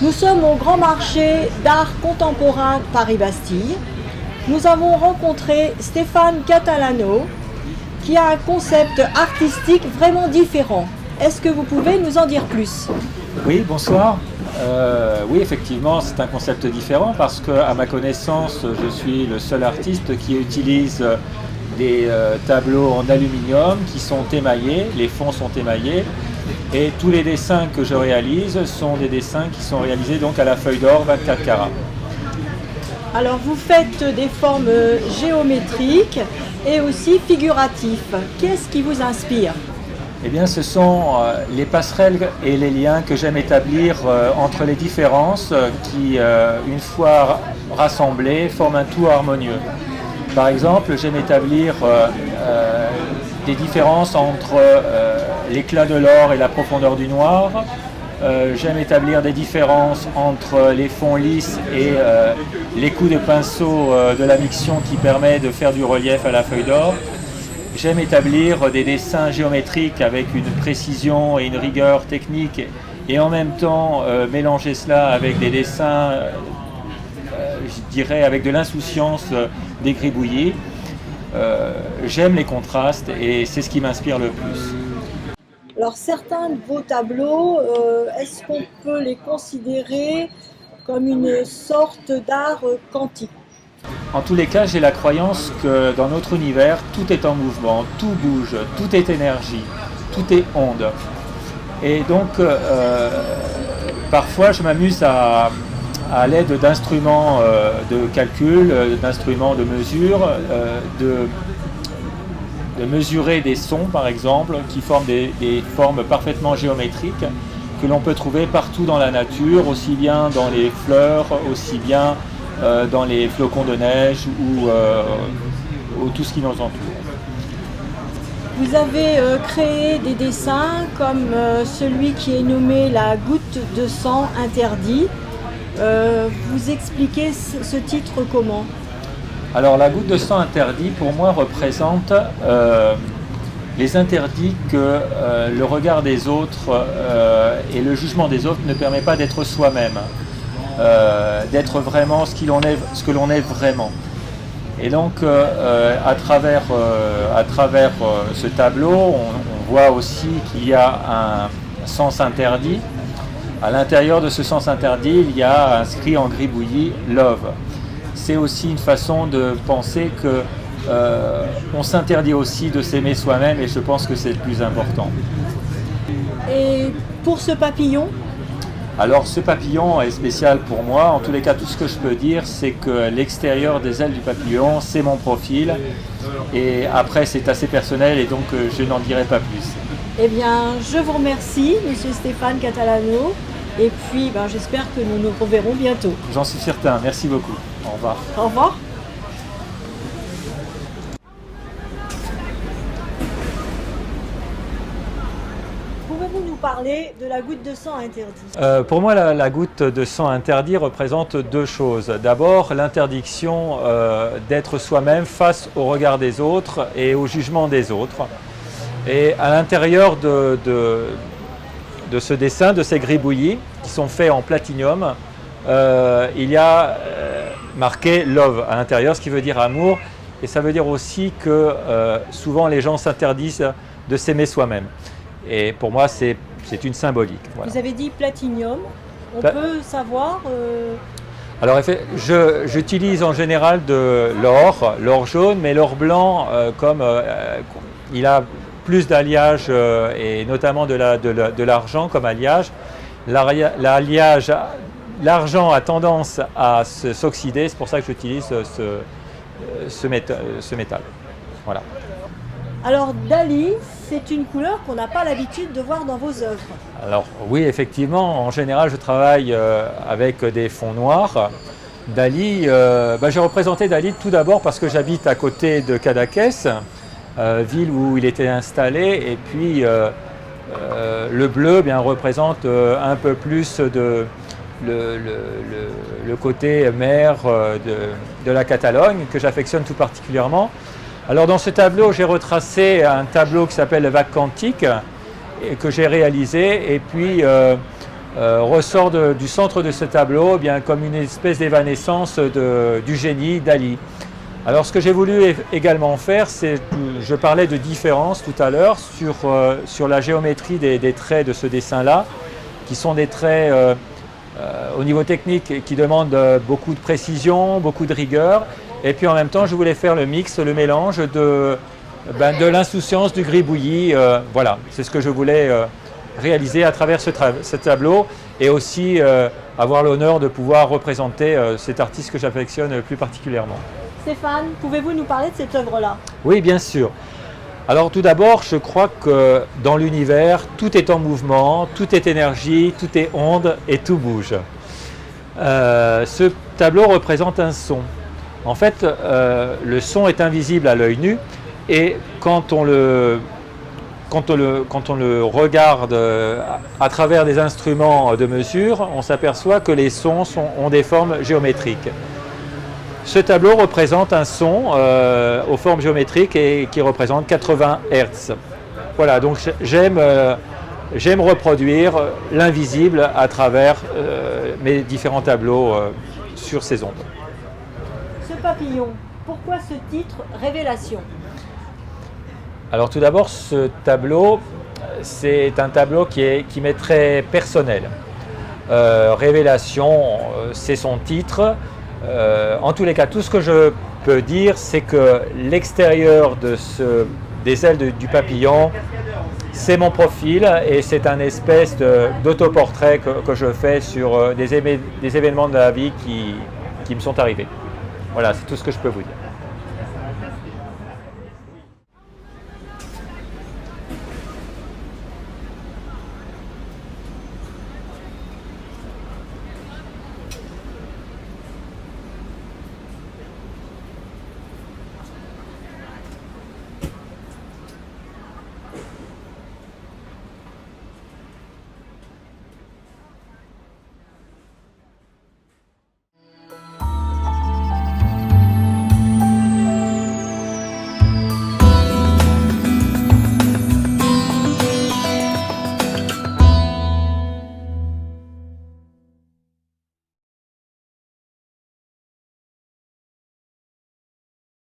Nous sommes au Grand Marché d'Art Contemporain Paris-Bastille. Nous avons rencontré Stéphane Catalano qui a un concept artistique vraiment différent. Est-ce que vous pouvez nous en dire plus? Oui, bonsoir. Oui, effectivement, c'est un concept différent parce que, à ma connaissance, je suis le seul artiste qui utilise des tableaux en aluminium qui sont émaillés, les fonds sont émaillés, et tous les dessins que je réalise sont des dessins qui sont réalisés donc à la feuille d'or 24 carats. Alors vous faites des formes géométriques et aussi figuratives. Qu'est-ce qui vous inspire? Eh bien, ce sont les passerelles et les liens que j'aime établir entre les différences qui, une fois rassemblées, forment un tout harmonieux. Par exemple, j'aime établir des différences entre l'éclat de l'or et la profondeur du noir. J'aime établir des différences entre les fonds lisses et les coups de pinceau de la miction qui permet de faire du relief à la feuille d'or. J'aime établir des dessins géométriques avec une précision et une rigueur technique et en même temps mélanger cela avec des dessins, je dirais, avec de l'insouciance des gribouillis. J'aime les contrastes et c'est ce qui m'inspire le plus. Alors certains de vos tableaux, est-ce qu'on peut les considérer comme une sorte d'art quantique? En tous les cas, j'ai la croyance que dans notre univers, tout est en mouvement, tout bouge, tout est énergie, tout est onde. Et donc, parfois, je m'amuse à l'aide d'instruments de calcul, d'instruments de mesure, de mesurer des sons, par exemple, qui forment des formes parfaitement géométriques que l'on peut trouver partout dans la nature, aussi bien dans les fleurs, aussi bien dans les flocons de neige ou tout ce qui nous entoure. Vous avez créé des dessins comme celui qui est nommé la goutte de sang interdit. Vous expliquez ce titre comment? Alors la goutte de sang interdit pour moi représente les interdits que le regard des autres et le jugement des autres ne permet pas d'être soi-même. D'être vraiment ce que l'on est vraiment. Et donc à travers ce tableau, on voit aussi qu'il y a un sens interdit. À l'intérieur de ce sens interdit, il y a inscrit en gribouillis « Love ». C'est aussi une façon de penser que on s'interdit aussi de s'aimer soi-même et je pense que c'est le plus important. Et pour ce papillon? Alors ce papillon est spécial pour moi. En tous les cas, tout ce que je peux dire, c'est que l'extérieur des ailes du papillon, c'est mon profil. Et après, c'est assez personnel et donc je n'en dirai pas plus. Eh bien, je vous remercie, Monsieur Stéphane Catalano. Et puis, j'espère que nous nous reverrons bientôt. J'en suis certain. Merci beaucoup. Au revoir. Au revoir. Pouvez-vous nous parler de la goutte de sang interdite? Pour moi, la goutte de sang interdit représente deux choses. D'abord, l'interdiction d'être soi-même face au regard des autres et au jugement des autres. Et à l'intérieur de ce dessin, de ces gribouillis, qui sont faits en platinium, il y a marqué « Love » à l'intérieur, ce qui veut dire amour. Et ça veut dire aussi que souvent les gens s'interdisent de s'aimer soi-même. Et pour moi, c'est une symbolique. Voilà. Vous avez dit platinium. On peut savoir Alors, j'utilise en général de l'or jaune, mais l'or blanc, comme il a plus d'alliage et notamment de l'argent comme alliage. L'argent a tendance à s'oxyder, c'est pour ça que j'utilise ce métal. Voilà. Alors Dali, c'est une couleur qu'on n'a pas l'habitude de voir dans vos œuvres. Alors oui, effectivement, en général je travaille avec des fonds noirs. Dali, j'ai représenté Dali tout d'abord parce que j'habite à côté de Cadaqués, ville où il était installé, et puis le bleu représente un peu plus le côté mer de la Catalogne que j'affectionne tout particulièrement. Alors dans ce tableau, j'ai retracé un tableau qui s'appelle Vague quantique que j'ai réalisé, et puis ressort du centre de ce tableau eh bien, comme une espèce d'évanescence du génie Dali. Alors ce que j'ai voulu également faire, c'est, je parlais de différence tout à l'heure sur la géométrie des traits de ce dessin-là, qui sont des traits au niveau technique qui demandent beaucoup de précision, beaucoup de rigueur, et puis en même temps je voulais faire le mix, le mélange de l'insouciance, du gribouillis, voilà, c'est ce que je voulais réaliser à travers ce tableau, et aussi avoir l'honneur de pouvoir représenter cet artiste que j'affectionne plus particulièrement. Stéphane, pouvez-vous nous parler de cette œuvre-là? Oui, bien sûr. Alors tout d'abord, je crois que dans l'univers, tout est en mouvement, tout est énergie, tout est onde et tout bouge. Ce tableau représente un son. En fait, le son est invisible à l'œil nu, et quand on le regarde à travers des instruments de mesure, on s'aperçoit que les sons ont des formes géométriques. Ce tableau représente un son aux formes géométriques et qui représente 80 Hz. Voilà, donc j'aime reproduire l'invisible à travers mes différents tableaux sur ces ondes. Ce papillon, pourquoi ce titre Révélation? Alors tout d'abord, ce tableau, c'est un tableau qui m'est très personnel. Révélation, c'est son titre. En tous les cas, tout ce que je peux dire, c'est que l'extérieur des ailes du papillon, c'est mon profil, et c'est un espèce d'autoportrait que je fais sur des événements de la vie qui me sont arrivés. Voilà, c'est tout ce que je peux vous dire.